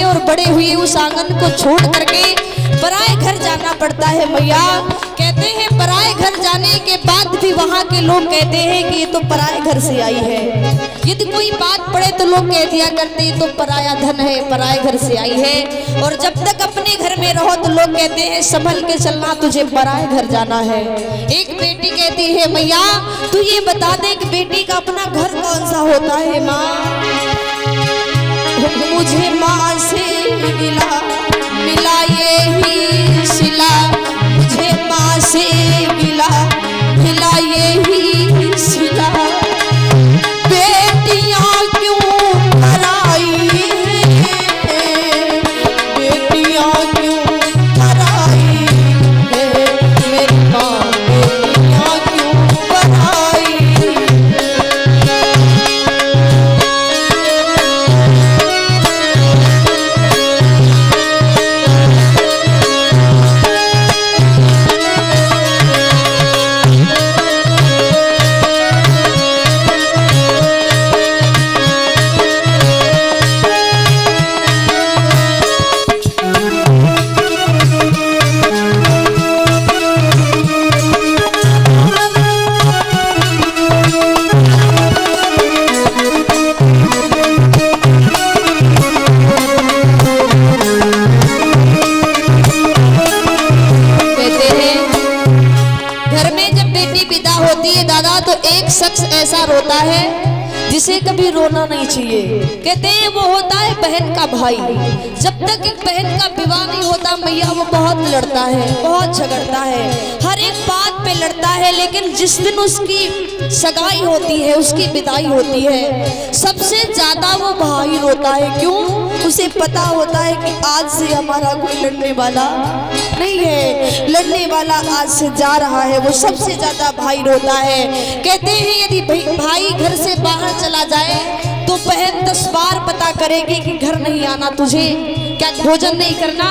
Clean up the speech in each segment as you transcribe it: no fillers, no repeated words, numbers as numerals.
और बड़े हुए उस आंगन को छोड़ करके पराए घर जाना पड़ता है मैया। कहते हैं पराए घर जाने के बाद भी वहाँ के लोग कहते हैं कि ये तो पराए घर से आई है। यदि कोई बात पड़े तो लोग कह दिया करते हैं तो पराया धन है, पराए घर से आई है। और जब तक अपने घर में रहो तो लोग कहते हैं संभल के चलना, तुझे पराए घर जाना है। एक बेटी कहती है मैया तू ये बता दे कि बेटी का अपना घर कौन सा होता है माँ। मुझे माँ से मिला ये ही सिला, मुझे माँ से मिला ये ही सिला। बेटियां क्यों पराई हैं, बेटियां क्यों पराई हैं, मेरी माँ बेटियां क्यों पराई। शख्स ऐसा रोता है जिसे कभी रोना नहीं चाहिए। कहते हैं वो होता है बहन का भाई। जब तक एक बहन का विवाह नहीं होता मैया वो बहुत लड़ता है, बहुत झगड़ता है, हर एक बात पे लड़ता है। लेकिन जिस दिन उसकी सगाई होती है, उसकी विदाई होती है, सबसे ज्यादा वो भाई रोता है। क्यों? उसे पता होता है कि आज से हमारा कोई लड़ने वाला नहीं है, लड़ने वाला आज से जा रहा है। वो सबसे ज्यादा भाई रोता है। कहते हैं यदि भाई घर से बाहर चला जाए तो बहन 10 बार पता करेगी कि घर नहीं आना, तुझे क्या भोजन नहीं करना।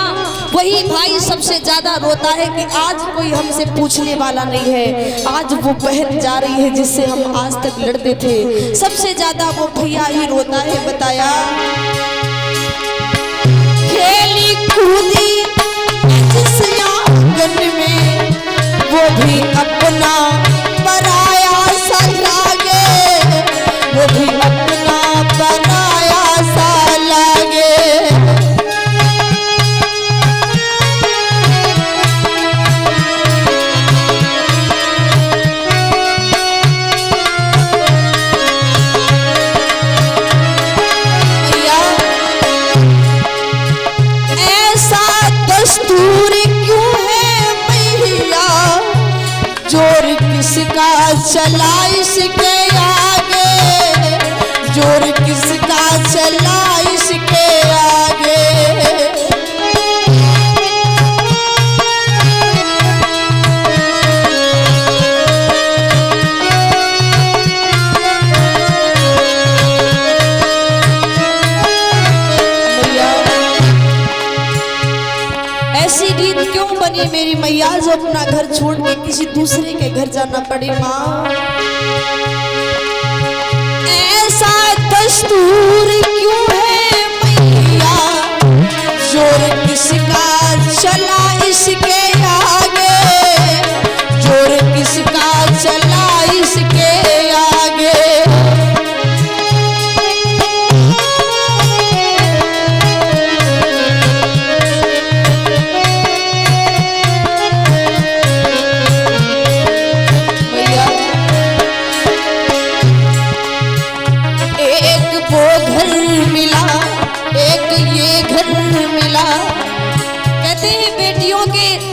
वही भाई सबसे ज्यादा रोता है कि आज कोई हमसे पूछने वाला नहीं है, आज वो बहन जा रही है जिससे हम आज तक लड़ते थे। सबसे ज्यादा वो भैया ही रोता है। बताया खेली कूदी जिस आंगन में वो भी अपना पराया सा लागे, वो भी अपना पराया सा लागे। ऐसा दस्तूर क्यों है मैया, जोर किसका चला इसके आगे, जोर किसका चला इसके आगे। ऐसी रीत क्यों बनी मेरी मैया जो अपना घर छोड़ के किसी दूसरे के घर जाना पड़े माँ। ऐसा दस्तूर क्यों है मैया, जोर किसका चला इसके आगे, जोर किसका चला इसके आगे।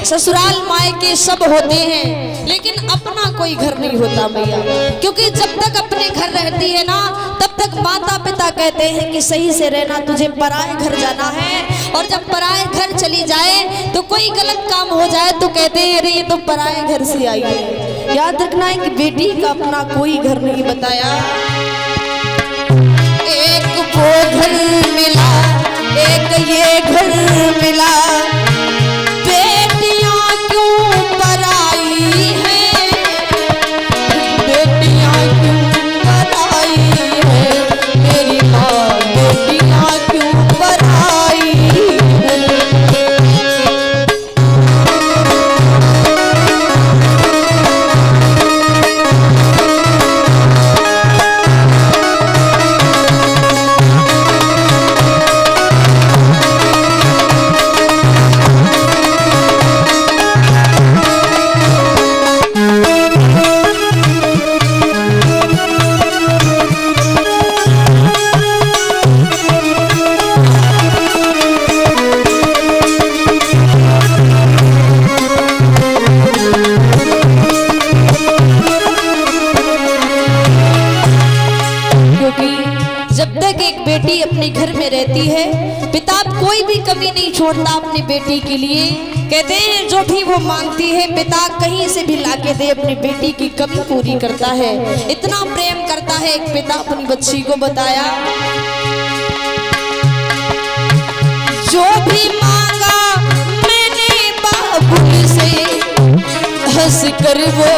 ससुराल मायके सब होते हैं लेकिन अपना कोई घर नहीं होता मैया। क्योंकि जब तक अपने घर रहती है ना तब तक माता पिता कहते हैं कि सही से रहना, तुझे पराए घर जाना है। और जब पराए घर चली जाए तो कोई गलत काम हो जाए तो कहते हैं अरे ये तो पराए घर से आई है। याद रखना है कि बेटी का अपना कोई घर नहीं। बताया एक वो घर मिला, एक ये घर मिला, बेटियां क्यों पराई हैं, बेटियां क्यों पराई हैं, मेरी माँ बेटियां क्यों पराई कमी नहीं छोड़ता अपनी बेटी के लिए। कहते हैं जो भी वो मांगती है पिता कहीं से भी लाके दे, अपनी बेटी की कमी पूरी करता है। इतना प्रेम करता है एक पिता अपनी बच्ची को। बताया जो भी मांगा मैंने बाबुल से, हंस कर वो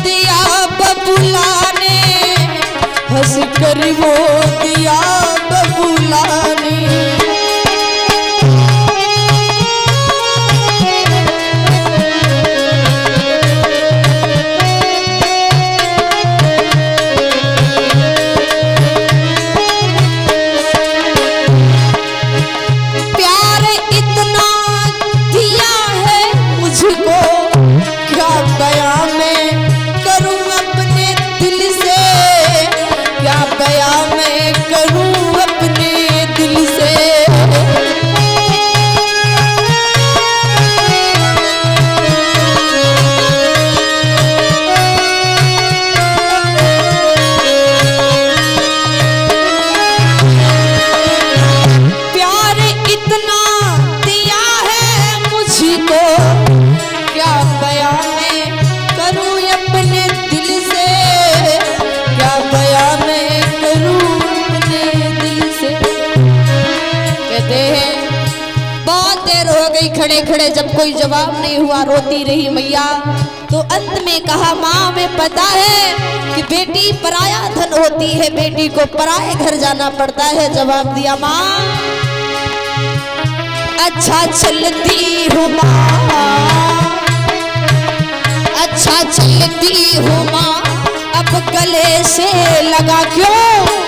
दिया बबुला ने, हंस कर वो दिया बबुला ने। प्यार इतना दिया है मुझको, क्या बयां मैं करूं अपने दिल से, क्या बयां मैं करूं अपने दिल से। प्यार इतना दिया है मुझको, क्या बयां मैं करूं अपने दिल से, क्या बयां मैं करूं अपने दिल से। कहते हैं बहुत देर हो गई खड़े खड़े, जब कोई जवाब नहीं हुआ रोती रही मैया। तो अंत में कहा माँ हमें पता है कि बेटी पराया धन होती है, बेटी को पराए घर जाना पड़ता है। जवाब दिया माँ अच्छा चलती हूँ माँ, अच्छा चलती हूँ माँ, अब गले से लगा क्यों